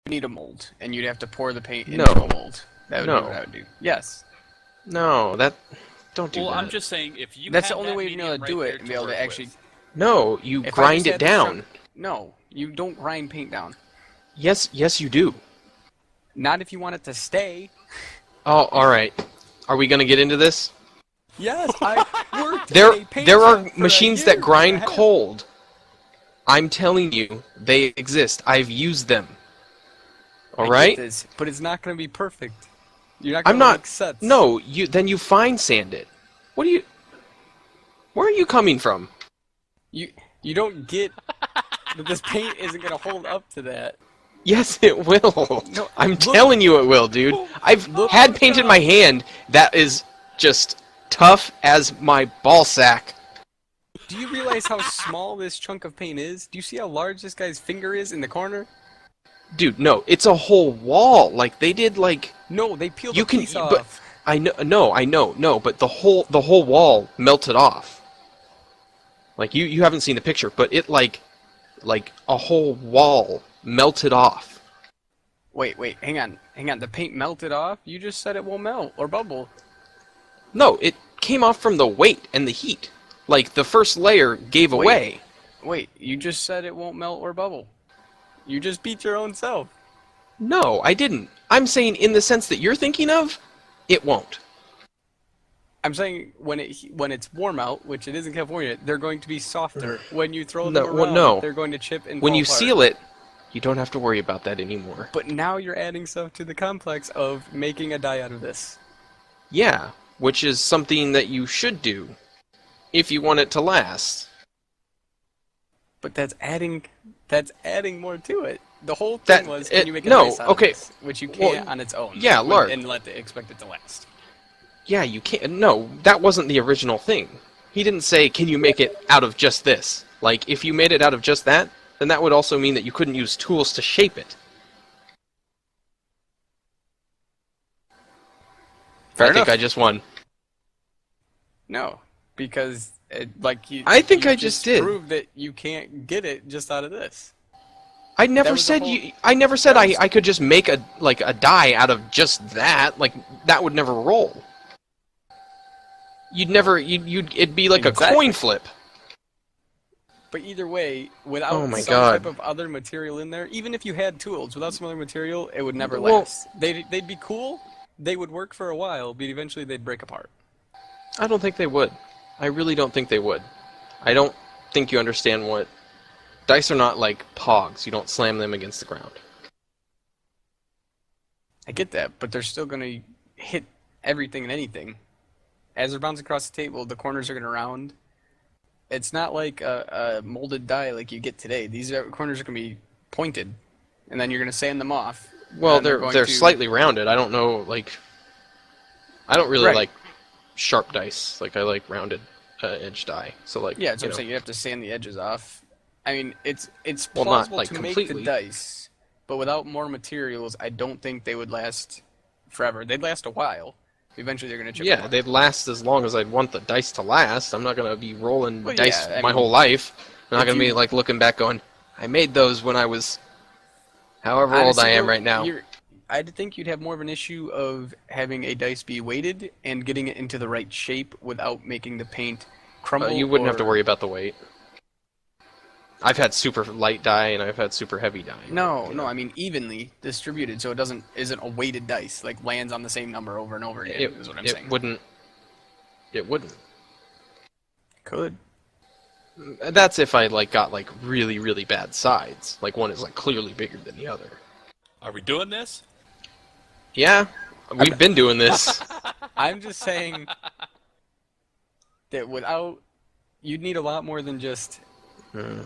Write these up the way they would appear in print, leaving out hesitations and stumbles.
need a mold, and you'd have to pour the paint No. into a mold. That would be No. what I would do. Yes. No, don't do Well, that. I'm just saying, if you That's have the only that way you'd be able medium to do right it there and be able to work actually... with. No, you If I grind just it had this down. chunk- No, you don't grind paint down. Yes, you do. Not if you want it to stay. Oh, all right. Are we gonna get into this? Yes, I worked There, in a paint there shop are for a machines year that and a grind half. cold. I'm telling you, they exist. I've used them. All I right. get this, but it's not going to be perfect. You're not going I'm to not. make sets. No, then you fine sand it. What do you? Where are you coming from? You don't get that this paint isn't going to hold up to that. Yes, it will. No, I'm look- telling you it will, dude. I've Look- had paint in my hand that is just tough as my ball sack. Do you realize how small this chunk of paint is? Do you see how large this guy's finger is in the corner? Dude, no, it's a whole wall. Like they did, like No, they peeled you a can, piece but off. I know, no, but the whole wall melted off. Like you haven't seen the picture, but it like a whole wall melted off. Wait, hang on. The paint melted off? You just said it won't melt or bubble. No, it came off from the weight and the heat. Like the first layer gave away. Wait, you just said it won't melt or bubble. You just beat your own self. No, I didn't. I'm saying in the sense that you're thinking of, it won't. I'm saying when it's warm out, which it is in California, they're going to be softer. When you throw No, them well, around, no. they're going to chip and When fall you apart. seal it, you don't have to worry about that anymore. But now you're adding stuff to the complex of making a dye out of this. Yeah, which is something that you should do if you want it to last. But that's adding more to it. The whole That- thing was, it- can you make a no, dice out okay. of this? Which you can't Well, on its own. yeah, Lark. And expect it to last. Yeah, you can't. No, that wasn't the original thing. He didn't say, can you make it out of just this? Like, if you made it out of just that, then that would also mean that you couldn't use tools to shape it. Fair I think enough. I just won. No, because I think you I just did. proved that you can't get it just out of this. I never was the said whole- you. I never said that was- I could just make a die out of just that. Like that would never roll. You'd never. It'd be like a Exactly. coin flip. But either way, without Oh my some God. type of other material in there, even if you had tools, without some other material, it would never Well- last. They'd be cool. They would work for a while, but eventually they'd break apart. I don't think they would. I really don't think they would. I don't think you understand what dice are not like pogs. You don't slam them against the ground. I get that, but they're still going to hit everything and anything. As they're bouncing across the table, the corners are going to round. It's not like a molded die like you get today. These corners are going to be pointed, and then you're going to sand them off. Well, and they're going to- slightly rounded. I don't know, like I don't really Right. like sharp dice. Like I like rounded edge die. So like Yeah, that's you what I'm know. saying. You have to sand the edges off. I mean, it's Well, not, plausible like, to make completely. the dice, but without more materials, I don't think they would last forever. They'd last a while. Eventually, they're going to chip Yeah, apart. they'd last as long as I'd want the dice to last. I'm not gonna be rolling Well, dice yeah, I my mean, whole life. I'm not if gonna be you- like looking back going, I made those when I was however old Honestly, I am though, right now. I'd think you'd have more of an issue of having a dice be weighted and getting it into the right shape without making the paint crumble. You wouldn't have to or- worry about the weight. I've had super light die and I've had super heavy die. No, I mean evenly distributed, so it isn't a weighted dice like lands on the same number over and over again. It, is what I'm it saying. wouldn't. It wouldn't. Could. That's if I like got like really really bad sides. Like one is like clearly bigger than the other. Are we doing this? Yeah, we've been doing this. I'm just saying that you'd need a lot more than just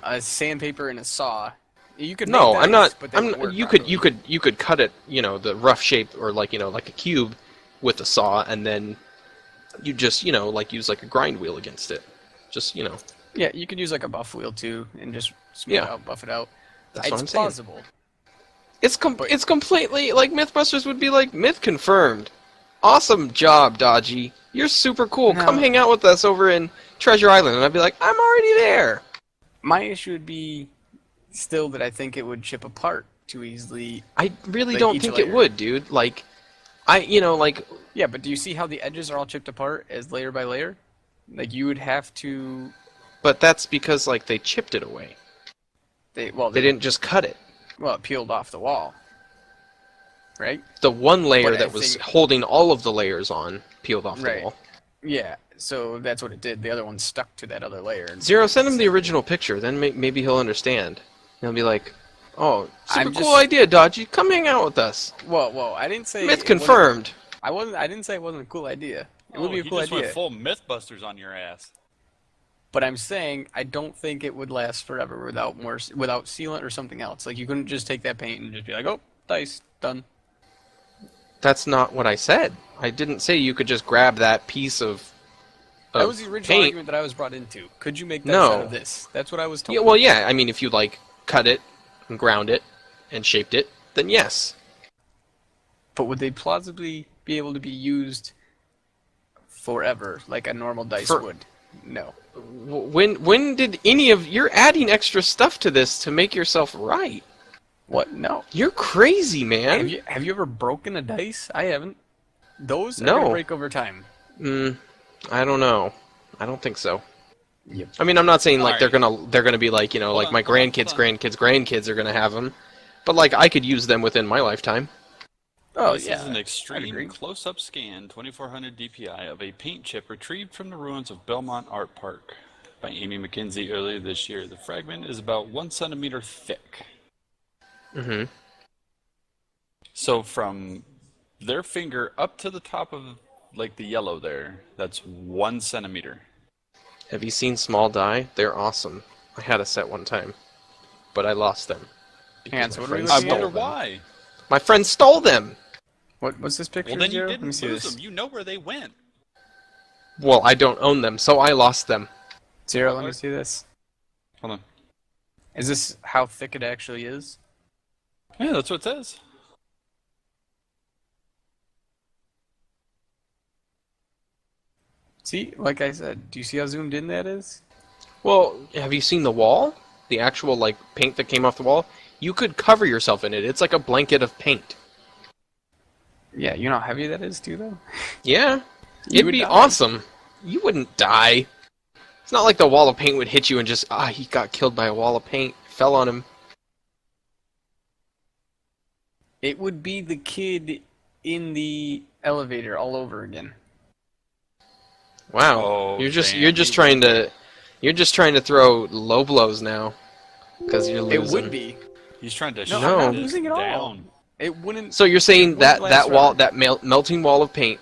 a sandpaper and a saw. You could No, make I'm dice, not. but they I'm. wouldn't work You properly. could cut it. You know, the rough shape or like like a cube with a saw, and then you just like use like a grind wheel against it. Just Yeah, you could use like a buff wheel too, and just smooth Yeah. it out, buff it out. That's It's what I'm saying. plausible. It's completely like MythBusters would be like myth confirmed. Awesome job, Dodgy. You're super cool. No. Come hang out with us over in Treasure Island, and I'd be like, I'm already there. My issue would be still that I think it would chip apart too easily. I really Like, don't each think it layer. would, dude. Like, like, Yeah, but do you see how the edges are all chipped apart as layer by layer? Like you would have to. but that's because like they chipped it away. They They didn't just cut it. well, it peeled off the wall, right? The one layer But I that was think holding all of the layers on peeled off the right. wall. Yeah, so that's what it did. The other one stuck to that other layer. And Zero, send him the same original picture, then maybe he'll understand. He'll be like, "Oh, super I'm cool just- idea, Dodgy. Come hang out with us." thing. Whoa! I didn't say Myth it wasn't- confirmed. I wasn't. I didn't say it wasn't a cool idea. It would Oh, be a he cool just idea. went full Mythbusters on your ass. But I'm saying I don't think it would last forever without sealant or something else. Like you couldn't just take that paint and just be like, oh, dice done. That's not what I said. I didn't say you could just grab that piece of That was the original paint. argument that I was brought into. Could you make dice No. out of this? That's what I was told. Yeah, well, yeah. I mean, if you like cut it and ground it and shaped it, then yes. But would they plausibly be able to be used forever, like a normal dice would? No. When did any of you're adding extra stuff to this to make yourself right? What? No. You're crazy, man. Have you ever broken a dice? I haven't. Those are No. gonna break over time. I don't know. I don't think so. Yep. I mean, I'm not saying like Alright. they're gonna be like like on, my hold on, grandkids are gonna have them, but like I could use them within my lifetime. Oh This yeah. is an I'd extreme agree. close-up scan, 2400 DPI, of a paint chip retrieved from the ruins of Belmont Art Park by Amy McKenzie earlier this year. The fragment is about 1 centimeter thick. Mm-hmm. So from their finger up to the top of like the yellow there, that's 1 centimeter. Have you seen small die? They're awesome. I had a set one time, but I lost them. Hang on, because so my what are we friend I looking stole at? wonder them. why. My friend stole them. What's this picture? Well, then you Zero? Let me didn't see lose this. them. You know where they went. Well, I don't own them, so I lost them. Zero. Let me see this. Hold on. Is this how thick it actually is? Yeah, that's what it says. See, like I said, do you see how zoomed in that is? Well, have you seen the wall? The actual like paint that came off the wall? You could cover yourself in it. It's like a blanket of paint. Yeah, you know how heavy that is too, though. Yeah, You it'd would be die. awesome. You wouldn't die. It's not like the wall of paint would hit you and just he got killed by a wall of paint. Fell on him. It would be the kid in the elevator all over again. Wow. Oh, you're just damn, you're just trying to throw low blows now because you're losing. It would be. He's trying to No, shut I'm not this losing at all. down. It wouldn't. So you're saying wouldn't last that wall, forever. that melting wall of paint,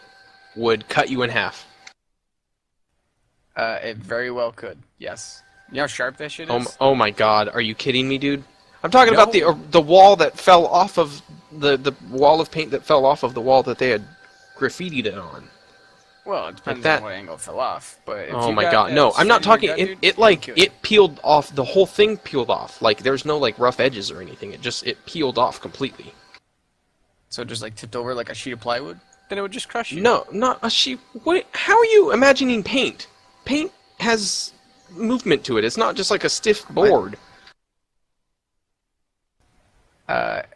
would cut you in half? It very well could. Yes. You know how sharp that shit Oh, is? oh my God, are you kidding me, dude? I'm talking No. about the wall that fell off of the wall of paint that fell off of the wall that they had graffitied it on. Well, it depends that- on what angle it fell off. But if Oh you my got God, that no! I'm not straight in talking. your gut, It dude, like you could. it peeled off. The whole thing peeled off. Like there's no like rough edges or anything. It peeled off completely. So it just like tipped over like a sheet of plywood, then it would just crush you. No, not a sheet. What? How are you imagining paint? Paint has movement to it. It's not just like a stiff board. Have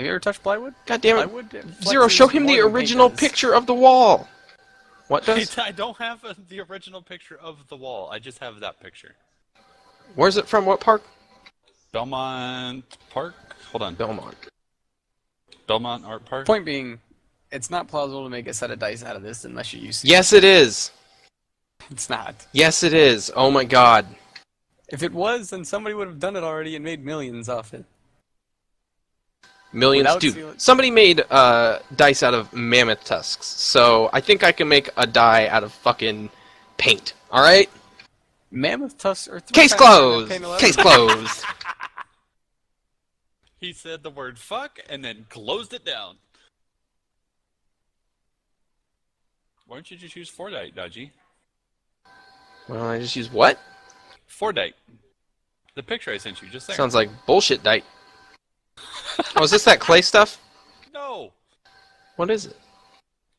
you ever touched plywood? God damn it! Plywood Zero, flexes show him more the than paint original does. picture of the wall. What does? I don't have the original picture of the wall. I just have that picture. Where's it from? What park? Belmont Park? Hold on. Belmont. Belmont Art Park? Point being, it's not plausible to make a set of dice out of this unless you use. Yes, it is. It's not. Yes, it is. Oh my God. If it was, then somebody would have done it already and made millions off it. Millions, Without dude. sealant. Somebody made dice out of mammoth tusks, so I think I can make a die out of fucking paint. All right. Mammoth tusks are 3 Case times harder than closed. paint alone. Case closed. He said the word fuck and then closed it down. Why don't you just use Fordite, Dodgy? Well, I just use what? Fordite. The picture I sent you just there. Sounds like bullshit dite. Oh, is this that clay stuff? No! What is it?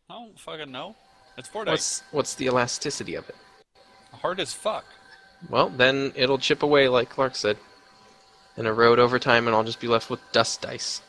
I don't fucking know. It's Fordite. What's the elasticity of it? Hard as fuck. Well, then it'll chip away like Clark said. and erode over time, and I'll just be left with dust dice.